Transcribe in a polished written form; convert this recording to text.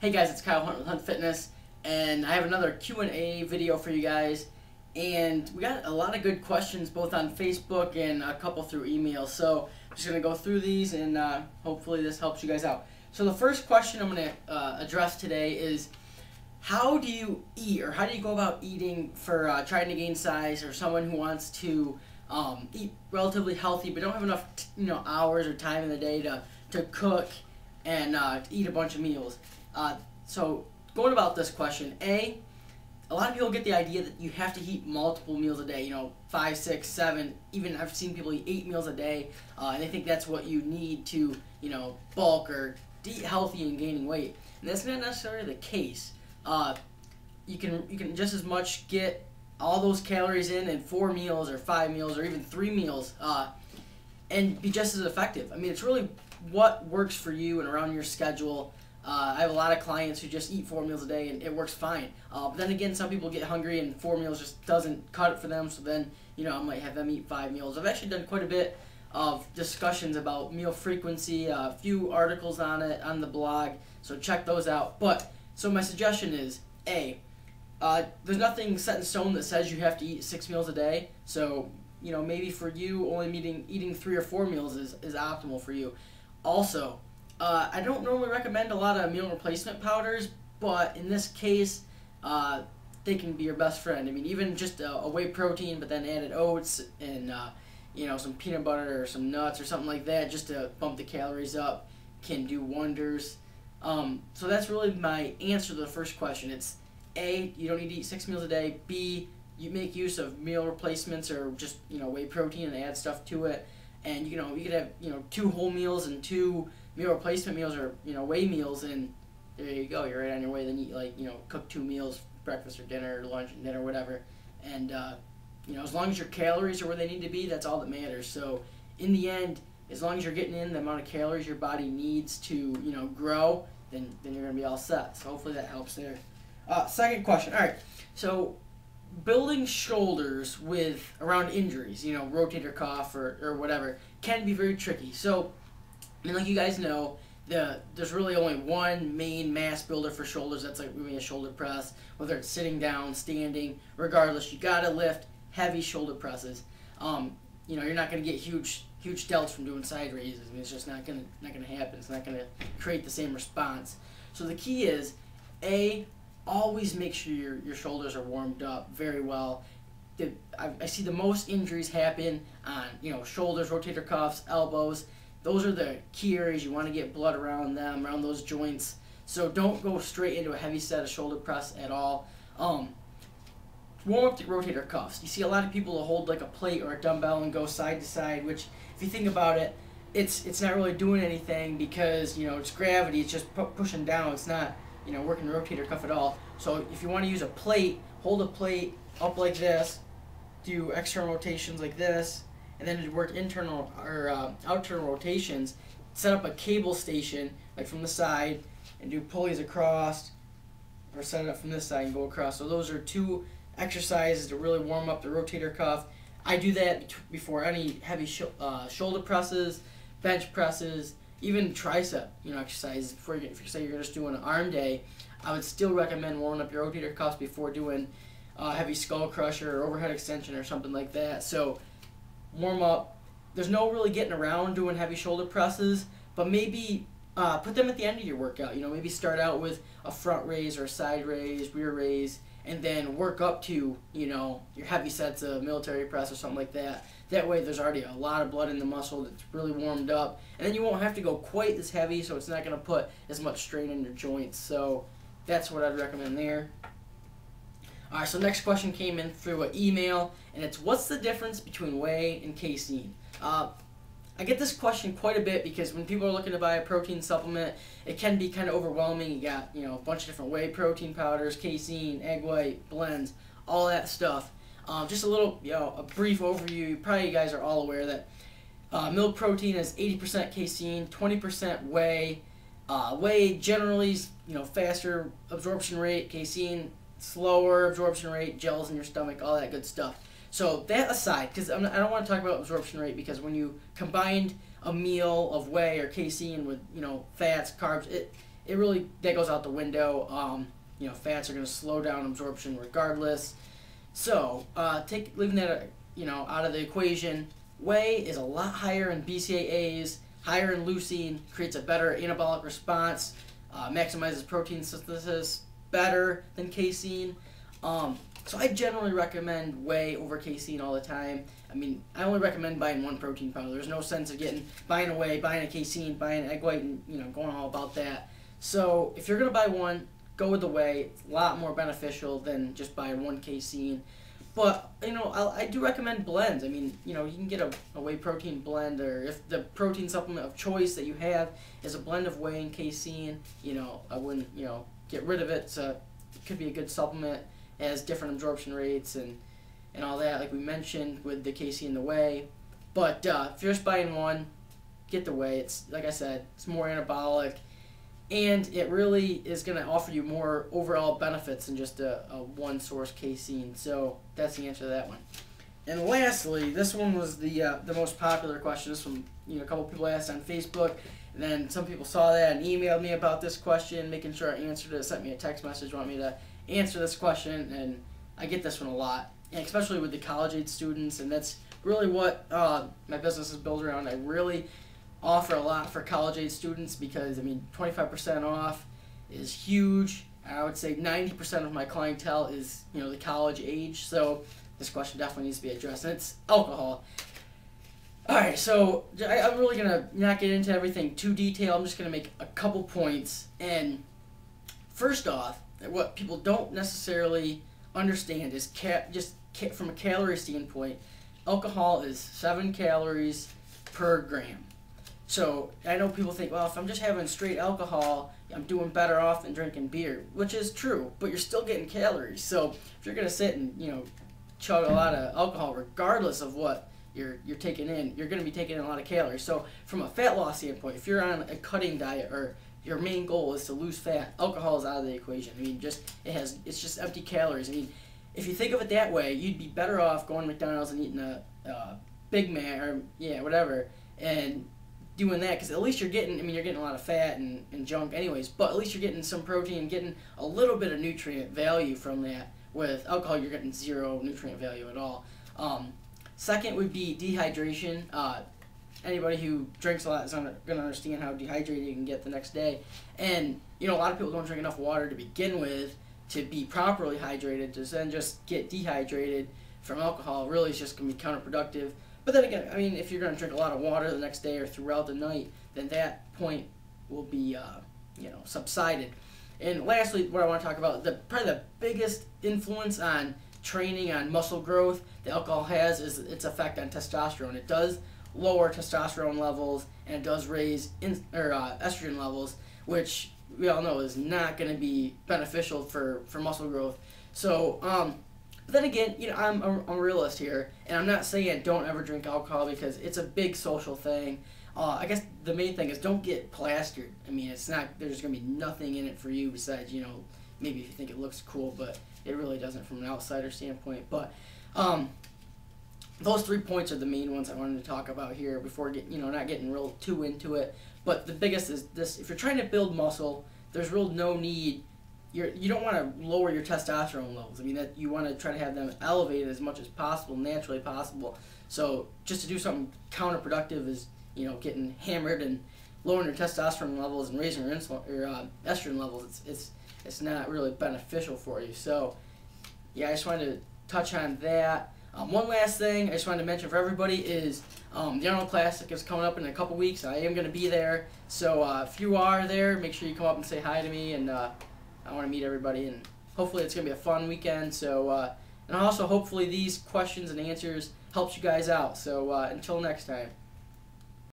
Hey guys, it's Kyle Hunt with Hunt Fitness, and I have another Q&A video for you guys. And we got a lot of good questions both on Facebook and a couple through email. So I'm just going to go through these and hopefully this helps you guys out. So the first question I'm going to address today is, how do you eat, or how do you go about eating for trying to gain size, or someone who wants to eat relatively healthy but don't have enough hours or time in the day to cook and to eat a bunch of meals? So going about this question, a lot of people get the idea that you have to eat multiple meals a day, 5, 6, 7, even I've seen people eat 8 meals a day, and they think that's what you need to, bulk or to eat healthy and gaining weight. And that's not necessarily the case. You can just as much get all those calories in 4 meals or 5 meals or even 3 meals, and be just as effective. I mean, it's really what works for you and around your schedule. I have a lot of clients who just eat 4 meals a day and it works fine. But then again, some people get hungry and 4 meals just doesn't cut it for them, so then I might have them eat 5 meals. I've actually done quite a bit of discussions about meal frequency, a few articles on it on the blog, so check those out. But so my suggestion is, there's nothing set in stone that says you have to eat 6 meals a day. So maybe for you only eating 3 or 4 meals is optimal for you. Also, I don't normally recommend a lot of meal replacement powders, but in this case, they can be your best friend. I mean, even just a whey protein, but then added oats and some peanut butter or some nuts or something like that, just to bump the calories up, can do wonders. So that's really my answer to the first question. It's A, you don't need to eat 6 meals a day. B, you make use of meal replacements or just whey protein and add stuff to it. And you could have 2 whole meals and 2 meal replacement meals, or whey meals, and there you go, you're right on your way. Then eat cook 2 meals, breakfast or dinner, or lunch and dinner, whatever. And as long as your calories are where they need to be, that's all that matters. So in the end, as long as you're getting in the amount of calories your body needs to grow, then you're gonna be all set. So hopefully that helps there. Second question. All right, so building shoulders around injuries, rotator cuff or whatever, can be very tricky. So, I mean, like you guys know, there's really only one main mass builder for shoulders. That's like maybe a shoulder press, whether it's sitting down, standing, regardless, you gotta lift heavy shoulder presses. You're not gonna get huge delts from doing side raises. I mean, it's just not gonna happen. It's not gonna create the same response. So the key is, always make sure your shoulders are warmed up very well. I see the most injuries happen on shoulders, rotator cuffs, elbows. Those are the key areas you want to get blood around them, around those joints. So don't go straight into a heavy set of shoulder press at all. Warm up the rotator cuffs. You see a lot of people will hold like a plate or a dumbbell and go side to side, which if you think about it, it's not really doing anything because it's gravity. It's just pushing down. It's not working the rotator cuff at all. So if you want to use a plate, hold a plate up like this, do external rotations like this, and then to work internal or outer rotations, set up a cable station like from the side and do pulleys across, or set it up from this side and go across. So those are 2 exercises to really warm up the rotator cuff. I do that before any heavy shoulder presses, bench presses, even tricep exercises. If you say you're just doing an arm day, I would still recommend warming up your rotator cuffs before doing heavy skull crusher or overhead extension or something like that. So warm up. There's no really getting around doing heavy shoulder presses, but maybe put them at the end of your workout. Maybe start out with a front raise or a side raise, rear raise, and then work up to your heavy sets of military press or something like that. That way there's already a lot of blood in the muscle that's really warmed up, and then you won't have to go quite as heavy, so it's not going to put as much strain in your joints. So that's what I'd recommend there. Alright, so next question came in through an email, and it's, what's the difference between whey and casein? I get this question quite a bit because when people are looking to buy a protein supplement, it can be kind of overwhelming. You got a bunch of different whey protein powders, casein, egg white, blends, all that stuff. Just a little a brief overview. You guys are all aware that milk protein is 80% casein, 20% whey. Whey generally is faster absorption rate, casein slower absorption rate, gels in your stomach, all that good stuff. So that aside, because I don't want to talk about absorption rate, because when you combined a meal of whey or casein with fats, carbs, that goes out the window. Fats are going to slow down absorption regardless. So leaving that out of the equation. Whey is a lot higher in BCAAs, higher in leucine, creates a better anabolic response, maximizes protein synthesis better than casein. So I generally recommend Whey over casein all the time. I mean, I only recommend buying one protein powder. There's no sense of buying a Whey, buying a casein, buying an egg white, and going all about that. So if you're gonna buy one, go with the Whey. It's a lot more beneficial than just buying one casein. But I do recommend blends. I mean, you can get a whey protein blend, or if the protein supplement of choice that you have is a blend of whey and casein, I wouldn't get rid of it. So it could be a good supplement. It has different absorption rates and all that, like we mentioned with the casein and the whey. But if you're just buying one, get the whey. It's like I said, it's more anabolic. And it really is going to offer you more overall benefits than just a one-source casein. So that's the answer to that one. And lastly, this one was the most popular question. This one, a couple people asked on Facebook. And then some people saw that and emailed me about this question, making sure I answered it, sent me a text message, want me to answer this question. And I get this one a lot, and especially with the college-age students. And that's really what my business is built around. I really offer a lot for college-age students because, 25% off is huge. I would say 90% of my clientele is, the college age. So this question definitely needs to be addressed, and it's alcohol. Alright, so I'm really going to not get into everything too detailed. I'm just going to make a couple points. And first off, what people don't necessarily understand is from a calorie standpoint, alcohol is 7 calories per gram. So I know people think, well, if I'm just having straight alcohol, I'm doing better off than drinking beer, which is true, but you're still getting calories. So if you're going to sit and, chug a lot of alcohol, regardless of what you're taking in, you're going to be taking in a lot of calories. So from a fat loss standpoint, if you're on a cutting diet or your main goal is to lose fat, alcohol is out of the equation. It's just empty calories. If you think of it that way, you'd be better off going to McDonald's and eating a Big Mac or whatever, and doing that, because at least you're getting a lot of fat and junk anyways, but at least you're getting some protein, getting a little bit of nutrient value from that. With alcohol, you're getting zero nutrient value at all. Second would be dehydration. Anybody who drinks a lot is going to understand how dehydrated you can get the next day. And, a lot of people don't drink enough water to begin with to be properly hydrated, to then just get dehydrated from alcohol. Really, it's just going to be counterproductive. But then again, if you're going to drink a lot of water the next day or throughout the night, then that point will be, subsided. And lastly, what I want to talk about, probably the biggest influence on training, on muscle growth that alcohol has is its effect on testosterone. It does lower testosterone levels, and it does raise estrogen levels, which we all know is not going to be beneficial for muscle growth. So, but then again, I'm a realist here, and I'm not saying don't ever drink alcohol because it's a big social thing. I guess the main thing is don't get plastered. It's not, there's going to be nothing in it for you besides, maybe if you think it looks cool, but it really doesn't from an outsider standpoint. But those 3 points are the main ones I wanted to talk about here before not getting real too into it. But the biggest is this: if you're trying to build muscle, there's no need. You don't want to lower your testosterone levels. That you want to try to have them elevated as much as possible, naturally possible. So just to do something counterproductive is getting hammered and lowering your testosterone levels and raising your estrogen levels. It's not really beneficial for you. So yeah, I just wanted to touch on that. One last thing I just wanted to mention for everybody is the Arnold Classic is coming up in a couple weeks. I am going to be there. So if you are there, make sure you come up and say hi to me, and I want to meet everybody, and hopefully it's going to be a fun weekend. So and also hopefully these questions and answers helps you guys out. So until next time.